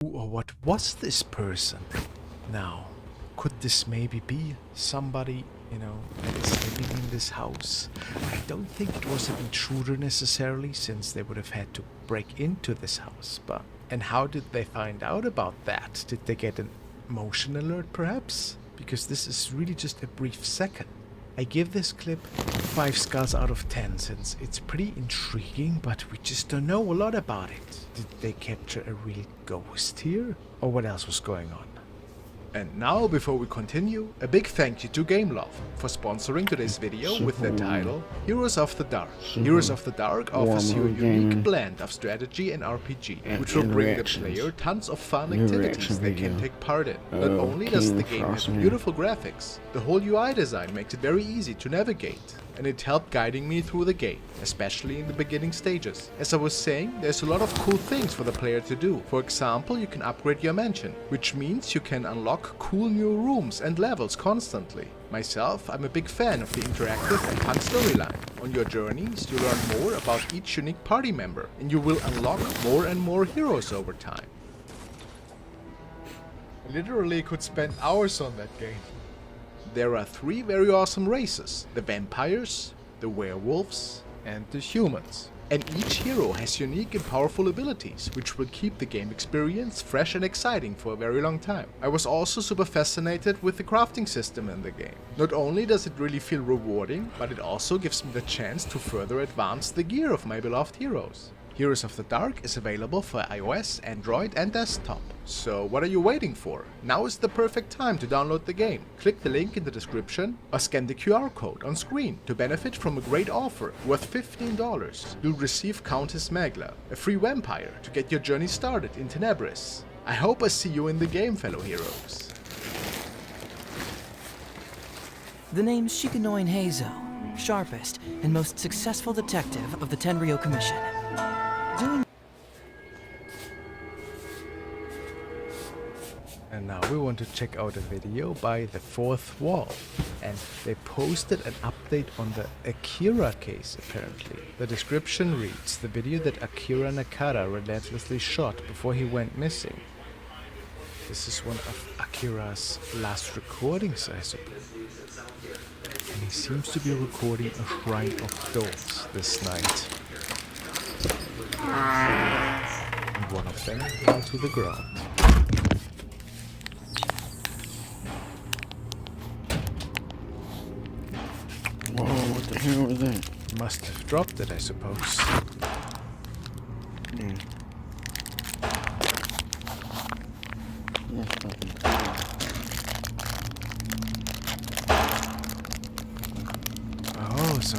Or what was this person? Now, could this maybe be somebody, that is living in this house? I don't think it was an intruder necessarily, since they would have had to break into this house, but... And how did they find out about that? Did they get an motion alert, perhaps? Because this is really just a brief second. I give this clip 5 skulls out of 10, since it's pretty intriguing, but we just don't know a lot about it. Did they capture a real ghost here? Or what else was going on? And now, before we continue, a big thank you to GameLove for sponsoring today's video with the title Heroes of the Dark. Heroes of the Dark offers you a unique blend of strategy and RPG, which will bring the player tons of fun activities they can take part in. Not only does the game have beautiful graphics, the whole UI design makes it very easy to navigate, and it helped guiding me through the game, especially in the beginning stages. As I was saying, there's a lot of cool things for the player to do. For example, you can upgrade your mansion, which means you can unlock cool new rooms and levels constantly. Myself, I'm a big fan of the interactive and fun storyline. On your journeys, you learn more about each unique party member, and you will unlock more and more heroes over time. I literally could spend hours on that game. There are 3 very awesome races: the vampires, the werewolves, and the humans. And each hero has unique and powerful abilities, which will keep the game experience fresh and exciting for a very long time. I was also super fascinated with the crafting system in the game. Not only does it really feel rewarding, but it also gives me the chance to further advance the gear of my beloved heroes. Heroes of the Dark is available for iOS, Android and desktop. So what are you waiting for? Now is the perfect time to download the game. Click the link in the description or scan the QR code on screen to benefit from a great offer worth $15. You'll receive Countess Magla, a free vampire, to get your journey started in Tenebris. I hope I see you in the game, fellow heroes. The name's Shikanoin Heizo, sharpest and most successful detective of the Tenryo Commission. And now we want to check out a video by The Fourth Wall, and they posted an update on the Akira case apparently. The description reads: the video that Akira Nakata relentlessly shot before he went missing. This is one of Akira's last recordings, I suppose. And he seems to be recording a shrine of dolls this night. And one of them fell to the ground. Whoa, what the hell was that? Must have dropped it, I suppose. That's fucking Oh, so...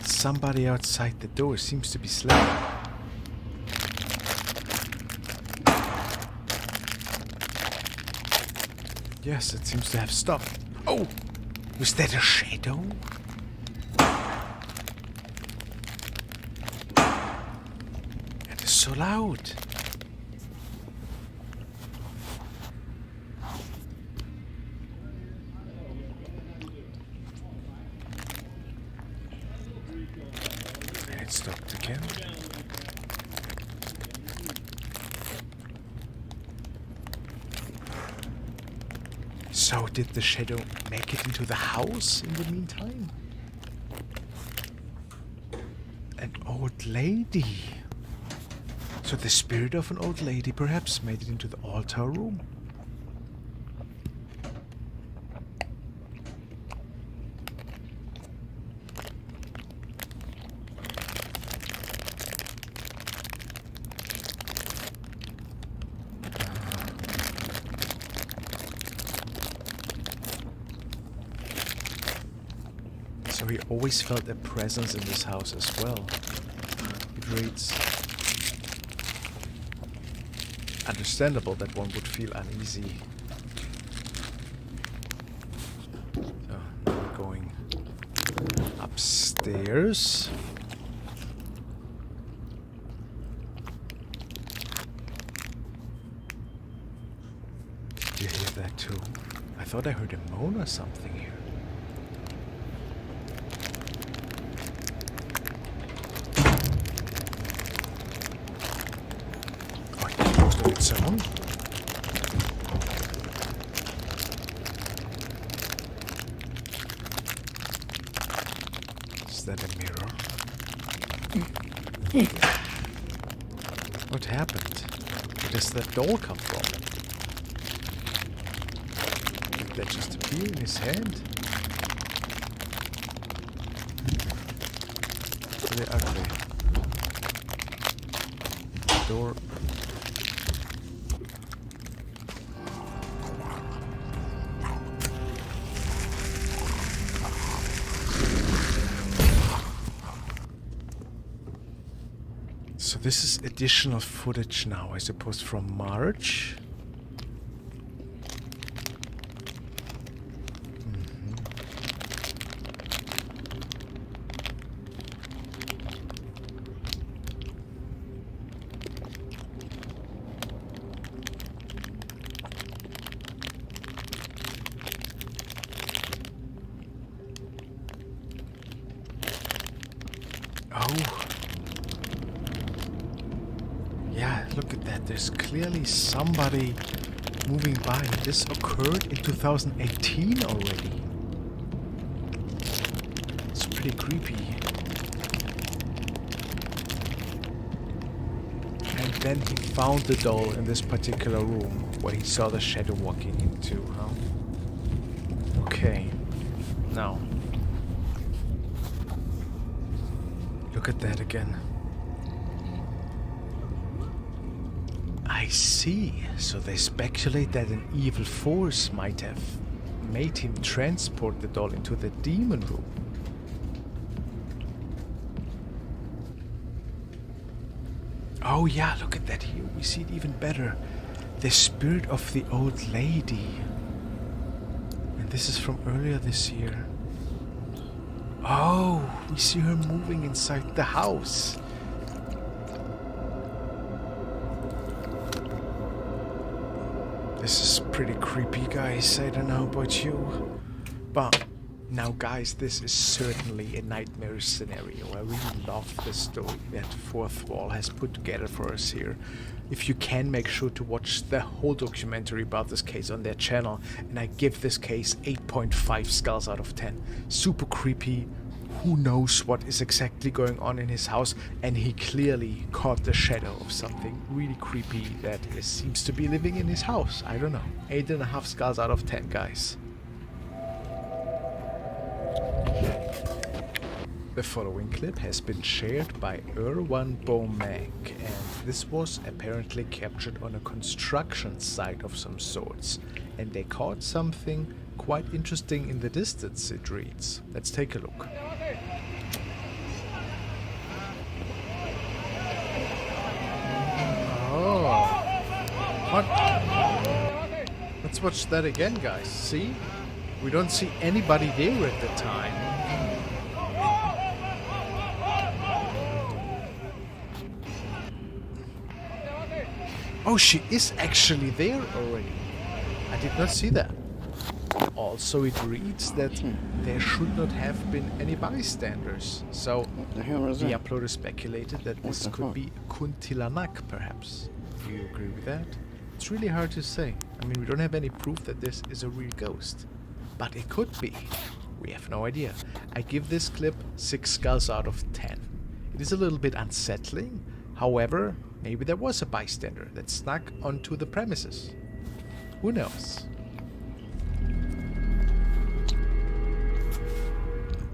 somebody outside the door seems to be sleeping. Yes, it seems to have stopped. Oh! Was that a shadow? It is so loud. And it stopped again. So did the shadow make it into the house in the meantime? An old lady. So the spirit of an old lady perhaps made it into the altar room. So he always felt a presence in this house as well. It reads, understandable that one would feel uneasy. So now we're going upstairs. Do you hear that too? I thought I heard a moan or something here. its own. Is that a mirror? What happened? Where does that doll come from? Did that just appear in his hand? Really ugly. Door. So this is additional footage now, I suppose, from March. Oh. Yeah, look at that. There's clearly somebody moving by. This occurred in 2018 already. It's pretty creepy. And then he found the doll in this particular room where he saw the shadow walking into, huh? Okay. Now. Look at that again. I see. So they speculate that an evil force might have made him transport the doll into the demon room. Oh yeah, look at that here. We see it even better. The spirit of the old lady. And this is from earlier this year. Oh, we see her moving inside the house. This is pretty creepy, guys. I don't know about you. But now, guys, this is certainly a nightmare scenario. I really love the story that Fourth Wall has put together for us here. If you can, make sure to watch the whole documentary about this case on their channel. And I give this case 8.5 skulls out of 10. Super creepy. Who knows what is exactly going on in his house, and he clearly caught the shadow of something really creepy that seems to be living in his house. I don't know. 8.5 skulls out of 10, guys. The following clip has been shared by Erwan Bomek, and this was apparently captured on a construction site of some sorts, and they caught something quite interesting in the distance, it reads. Let's take a look. Oh. What? Let's watch that again, guys. See? We don't see anybody there at the time. Oh, she is actually there already. I did not see that. Also, it reads that there should not have been any bystanders. So, What the hell is the that? uploader speculated that What this the could fuck? be Kuntilanak, perhaps. Do you agree with that? It's really hard to say. I mean, we don't have any proof that this is a real ghost. But it could be. We have no idea. I give this clip 6 skulls out of 10. It is a little bit unsettling. However, maybe there was a bystander that snuck onto the premises. Who knows?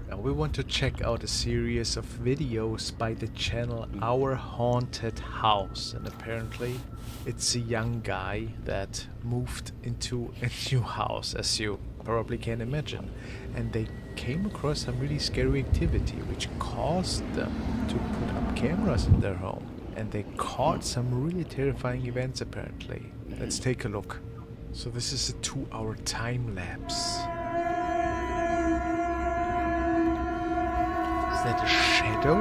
Now we want to check out a series of videos by the channel Our Haunted House, and apparently it's a young guy that moved into a new house, as you probably can imagine, and they came across some really scary activity which caused them to put up cameras in their home, and they caught some really terrifying events apparently. Let's take a look. So this is a 2-hour time lapse. Is that a shadow?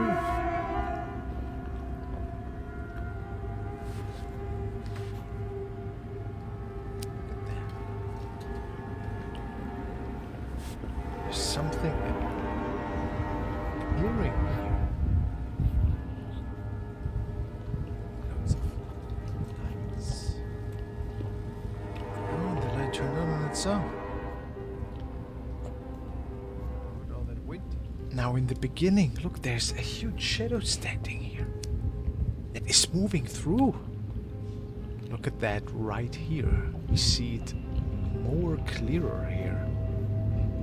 Look at that. There's something appearing here. Loads of lights. so. Now in the beginning, look, there's a huge shadow standing here. It is moving through. Look at that right here. We see it more clearer here.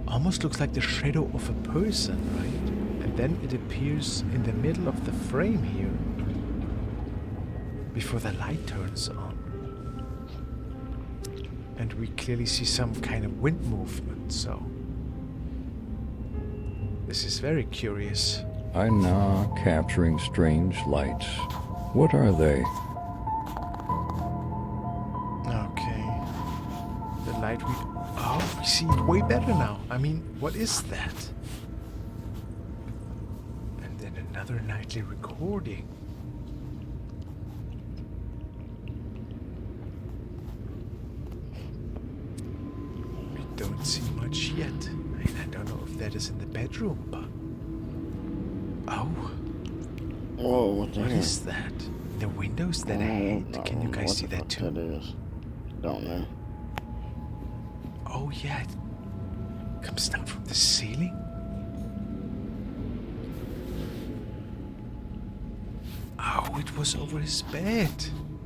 Almost looks like the shadow of a person, right? And then it appears in the middle of the frame here before the light turns on. And we clearly see some kind of wind movement, so this is very curious. I'm now capturing strange lights. What are they? Okay. The light we... Oh, we see it way better now. I mean, what is that? And then another nightly recording. We don't see much yet. I mean, I don't know if that is in the bedroom, but... Oh, Whoa, what the what hell? is that? The windows that ahead? Can you guys see that too? What that is? Don't know. Oh yeah, it comes down from the ceiling. Oh, it was over his bed.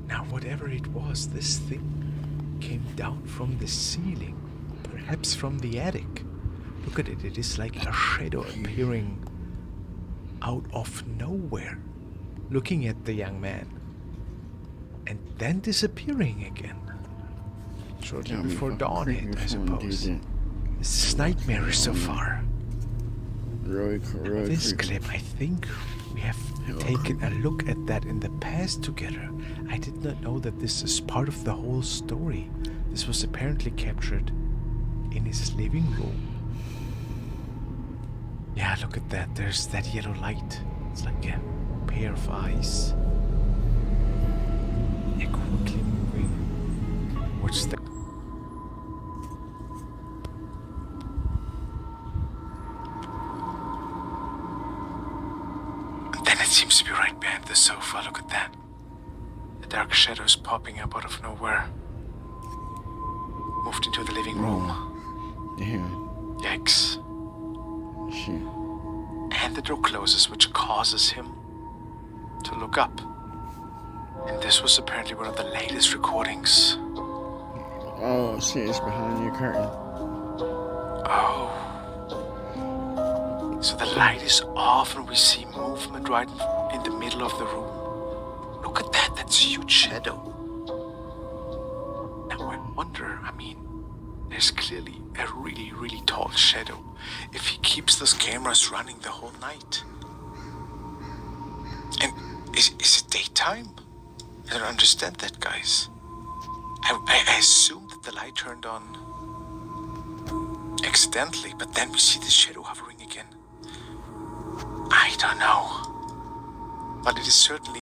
Now whatever it was, this thing came down from the ceiling. Perhaps from the attic. Look at it, it is like a shadow appearing out of nowhere, looking at the young man, and then disappearing again. Shortly before dawn hit, I suppose. This is nightmarish so far. Really This creepy. clip, I think we have taken a look at that in the past together. I did not know that this is part of the whole story. This was apparently captured in his living room. Yeah, look at that. There's that yellow light. It's like a pair of eyes. They're quickly moving. What's the... And then it seems to be right behind the sofa. Look at that. The dark shadows popping up out of nowhere. Moved into the living room. Damn. Yikes. Shit. And the door closes, which causes him to look up. And this was apparently one of the latest recordings. Oh, shit, it's behind your curtain. Oh. So the light is off and we see movement right in the middle of the room. Look at that, that's a huge shadow. Now I wonder, I mean, there's clearly a really, really tall shadow if he keeps those cameras running the whole night. And is it daytime? I don't understand that, guys. I assumed that the light turned on accidentally, but then we see the shadow hovering again. I don't know. But it is certainly